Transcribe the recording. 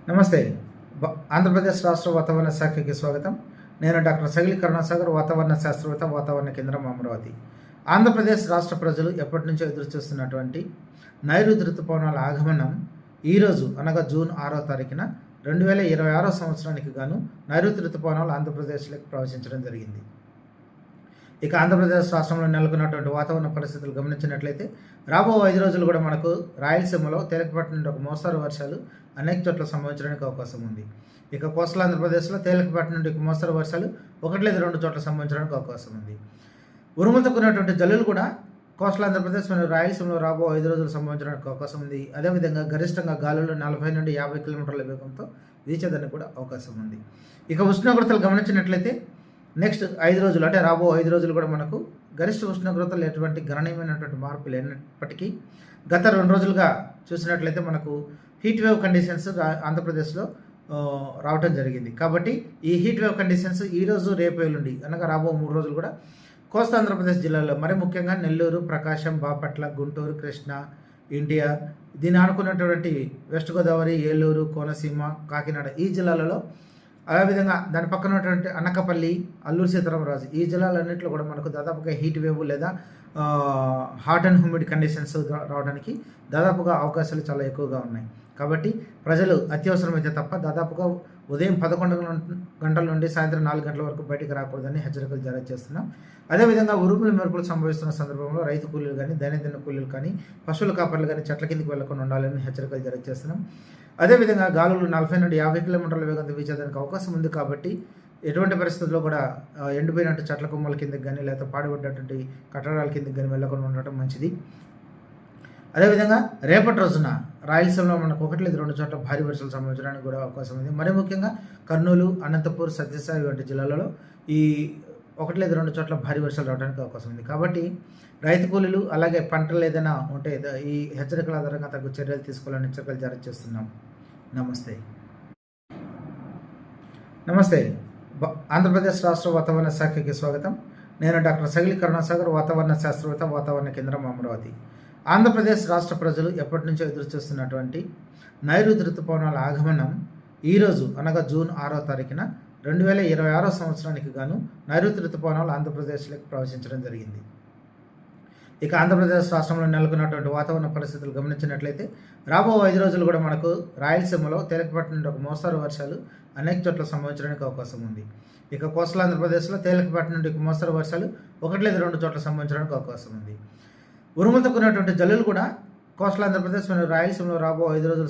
నమస్తే. ఆంధ్రప్రదేశ్ రాష్ట్ర వాతావరణ శాఖకి స్వాగతం. నేను డాక్టర్ సగిలి కరుణాసాగర్, వాతావరణ శాస్త్రవేత్త, వాతావరణ కేంద్రం అమరావతి. ఆంధ్రప్రదేశ్ రాష్ట్ర ప్రజలు ఎప్పటి నుంచో ఎదురుచూస్తున్నటువంటి నైరుతి ఋతుపవనాల ఆగమనం ఈరోజు అనగా జూన్ 6వ తారీఖున 2026 సంవత్సరానికి గాను నైరుతి ఋతుపవనాలు ఆంధ్రప్రదేశ్లోకి ప్రవేశించడం జరిగింది. ఇక ఆంధ్రప్రదేశ్ రాష్ట్రంలో నెలకొన్నటువంటి వాతావరణ పరిస్థితులు గమనించినట్లయితే రాబో 5 రోజులు కూడా మనకు రాయలసీమలో తేలికపాటి నుండి ఒక మోస్తరు వర్షాలు అనేక చోట్ల సంభవించడానికి అవకాశం ఉంది. ఇక కోస్టల్ ఆంధ్రప్రదేశ్లో తేలికపాటి నుండి ఒక మోస్తరు వర్షాలు 1 లేదా 2 చోట్ల సంభవించడానికి అవకాశం ఉంది. ఉరుములతో కూడినటువంటి జల్లులు కూడా కోస్టల్ ఆంధ్రప్రదేశ్ మరియు రాయలసీమలో రాబో 5 రోజులు సంభవించడానికి అవకాశం ఉంది. అదేవిధంగా గరిష్టంగా గాలులు 40 నుండి 50 కిలోమీటర్ల వేగంతో వీచేదానికి కూడా అవకాశం ఉంది. ఇక ఉష్ణోగ్రతలు గమనించినట్లయితే నెక్స్ట్ 5 రోజులు అంటే రాబో 5 రోజులు కూడా మనకు గరిష్ట ఉష్ణోగ్రతలు ఎటువంటి గణనీయమైనటువంటి మార్పు లేనప్పటికీ గత 2 రోజులుగా చూసినట్లయితే మనకు హీట్ వేవ్ కండిషన్స్ ఆంధ్రప్రదేశ్లో రావటం జరిగింది. కాబట్టి ఈ హీట్ వేవ్ కండిషన్స్ ఈరోజు రేపు ఎల్లుండి అనగా రాబో 3 రోజులు కూడా కోస్తా ఆంధ్రప్రదేశ్ జిల్లాలో మరి ముఖ్యంగా నెల్లూరు, ప్రకాశం, బాపట్ల, గుంటూరు, కృష్ణా, ఎన్టీఆర్, దీన్ని ఆనుకున్నటువంటి వెస్ట్ గోదావరి, ఏలూరు, కోనసీమ, కాకినాడ ఈ జిల్లాలలో, అదేవిధంగా దాని పక్కన ఉన్నటువంటి అనకాపల్లి, అల్లూరు సీతారామరాజు ఈ జిల్లాలన్నింటిలో కూడా మనకు దాదాపుగా హీట్ వేవ్ లేదా హాట్ అండ్ హ్యూమిడ్ కండిషన్స్ రావడానికి దాదాపుగా అవకాశాలు చాలా ఎక్కువగా ఉన్నాయి. కాబట్టి ప్రజలు అత్యవసరమైతే తప్ప దాదాపుగా ఉదయం 11 గంటల నుండి సాయంత్రం 4 గంటల వరకు బయటికి రాకూడదని హెచ్చరికలు జారీ చేస్తున్నాం. అదేవిధంగా ఉరుములు మెరుపులు సంభవిస్తున్న సందర్భంలో రైతు కూలీలు కానీ, దైనందిన కూలీలు కానీ, పశువుల కాపర్లు కానీ చెట్ల కిందికి వెళ్లకుండా ఉండాలని హెచ్చరికలు జారీ చేస్తున్నాం. అదేవిధంగా గాలులు 40 నుండి 50 కిలోమీటర్ల వేగంతో వీచేదానికి అవకాశం ఉంది. కాబట్టి ఎటువంటి పరిస్థితుల్లో కూడా ఎండిపోయినట్టు చెట్ల కొమ్మల కిందకి కానీ లేదా పాడుపడ్డటువంటి కట్టడాల కిందకి కానీ వెళ్ళకుండా ఉండటం మంచిది. అదేవిధంగా రేపటి రోజున రాయలసీమలో మనకు 1 లేదా 2 చోట్ల భారీ వర్షాలు సంభవించడానికి కూడా అవకాశం ఉంది. మరి ముఖ్యంగా కర్నూలు, అనంతపూర్, సత్యసాయి వంటి జిల్లాలలో ఈ 1 లేదా 2 చోట్ల భారీ వర్షాలు రావడానికి అవకాశం ఉంది. కాబట్టి రైతు కూలీలు అలాగే పంటలు ఏదైనా ఉంటే ఈ హెచ్చరికల ఆధారంగా తగు చర్యలు తీసుకోవాలని హెచ్చరికలు జారీ చేస్తున్నాం. నమస్తే. ఆంధ్రప్రదేశ్ రాష్ట్ర వాతావరణ శాఖకి స్వాగతం. నేను డాక్టర్ సగిలి కరుణాసాగర్, వాతావరణ శాస్త్రవేత్త, వాతావరణ కేంద్రం అమరావతి. ఆంధ్రప్రదేశ్ రాష్ట్ర ప్రజలు ఎప్పటి నుంచో ఎదురుచూస్తున్నటువంటి నైరుతి ఋతుపవనాల ఆగమనం ఈరోజు అనగా జూన్ 6వ తారీఖున 2026 సంవత్సరానికి గాను నైరుతి ఋతుపవనాలు ఆంధ్రప్రదేశ్లోకి ప్రవేశించడం జరిగింది. ఇక ఆంధ్రప్రదేశ్ రాష్ట్రంలో నెలకొన్నటువంటి వాతావరణ పరిస్థితులు గమనించినట్లయితే రాబో 5 రోజులు కూడా మనకు రాయలసీమలో తేలికపాటి నుండి ఒక మోస్తరు వర్షాలు అనేక చోట్ల సంభవించడానికి అవకాశం ఉంది. ఇక కోస్టల్ ఆంధ్రప్రదేశ్లో తేలికపాటి నుండి ఒక మోస్తరు వర్షాలు 1 లేదా 2 చోట్ల సంభవించడానికి అవకాశం ఉంది. ఉరుములతో కూడినటువంటి జల్లులు కూడా కోస్టల్ ఆంధ్రప్రదేశ్ మరియు రాయలసీమలో రాబో 5 రోజులు